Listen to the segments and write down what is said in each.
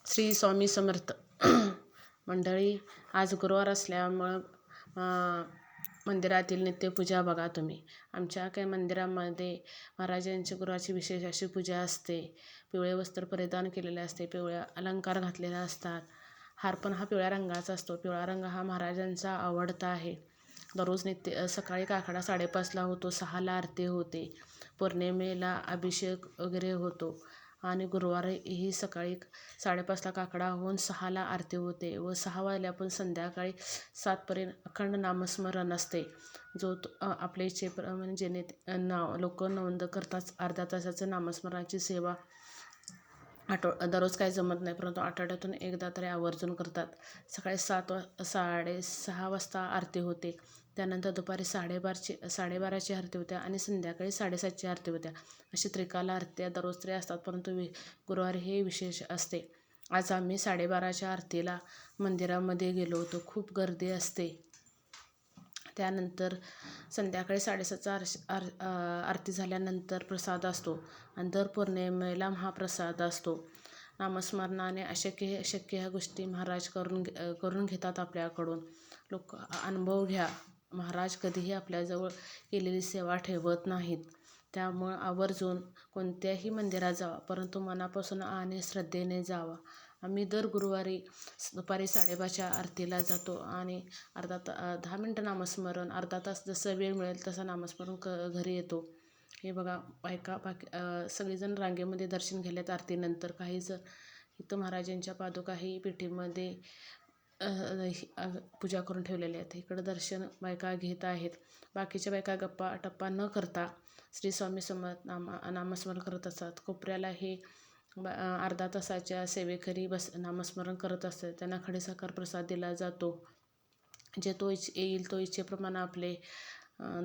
श्री स्वामी समर्थ. मंडळी, आज गुरुवार असल्यामुळं मंदिरातील नित्यपूजा बघा तुम्ही. आमच्या काही मंदिरामध्ये महाराजांची गुरुवारची विशेष अशी पूजा असते. पिवळे वस्त्र परिधान केलेले असते, पिवळ्या अलंकार घातलेले असतात. हार पण हा पिवळ्या रंगाचा असतो. पिवळा रंग हा महाराजांचा आवडता आहे. दररोज सकाळी काकडा 5:30ला होतो, 6ला आरती होते, पौर्णिमेला अभिषेक वगैरे होतो आणि गुरुवारी ही सकाळी 5:30ला काकडा होऊन 6ला आरती होते व 6 वाजल्यापासून संध्याकाळी 7पर्यंत अखंड नामस्मरण असते. जो आपल्या इच्छेप्रमाणे जेणे लोक नोंद करतात. अर्ध्या तासाचं नामस्मरणाची सेवा दररोज काही जमत नाही, परंतु आठवड्यातून एकदा तरी आवर्जून करतात. सकाळी 6:30 वाजता आरती होते, त्यानंतर दुपारी 12:30ची आरती होत्या आणि संध्याकाळी 7:30ची आरती होत्या. अशी त्रिकाल आरत्या दररोज तरी असतात, परंतु गुरुवारी हे विशेष असते. आज आम्ही 12:30च्या आरतीला मंदिरामध्ये गेलो होतो. खूप गर्दी असते. त्यानंतर संध्याकाळी 7:30चा आरती झाल्यानंतर प्रसाद असतो आणि दर पौर्णिमेला महाप्रसाद असतो. नामस्मरणाने शक्य ह्या गोष्टी महाराज करून घेतात आपल्याकडून. लोक अनुभव घ्या. महाराज कधीही आपल्याजवळ केलेली सेवा ठेवत नाहीत. त्यामुळं आवर्जून कोणत्याही मंदिरात जावा, परंतु मनापासून आणि श्रद्धेने जावा. आम्ही दर गुरुवारी दुपारी 12:30च्या आरतीला जातो आणि 10 मिनटं नामस्मरण, अर्धा तास जसं वेळ मिळेल तसं नामस्मरण घरी येतो. हे बघा, बायका सगळेजण रांगेमध्ये दर्शन घेतल्यात आरतीनंतर. काही जण इथं महाराजांच्या पादुकाही पेटीमध्ये पूजा करून ठेवलेल्या आहेत. इकडं दर्शन बायका घेत आहेत. बाकीच्या बायका गप्पा टप्पा न करता श्री स्वामी समर्थ नामस्मरण करत असतात. कोपऱ्याला हे अर्धा तासाच्या सेवेकरी नामस्मरण करत असतात. त्यांना खडीसाखर प्रसाद दिला जातो. जे तो येईल तो इच्छेप्रमाणे आपले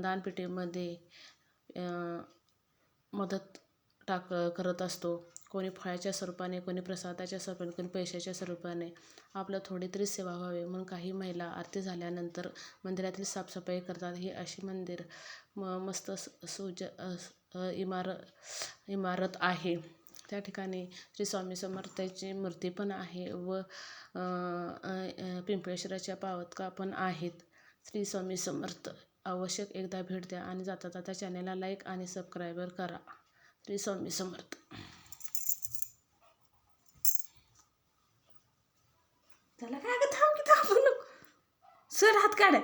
दानपेटीमध्ये मदत करत असतो. कोणी फळाच्या स्वरूपाने, कोणी प्रसादाच्या स्वरूपाने, कोणी पैशाच्या स्वरूपाने. आपलं थोडी तरी सेवा व्हावी म्हणून काही महिला आरती झाल्यानंतर मंदिरातील साफसफाई करतात. ही अशी मंदिर मस्त इमारत आहे. त्या ठिकाणी श्री स्वामी समर्थाची मूर्ती पण आहे व पिंपळेश्वराच्या पावत्या पण आहेत. श्री स्वामी समर्थ. आवश्यक एकदा भेट द्या आणि जाता जाता चॅनलला लाईक आणि सबस्क्राईब करा. श्री स्वामी समर्थ. त्याला काय थांब की थांबू नको. सर हात काढ.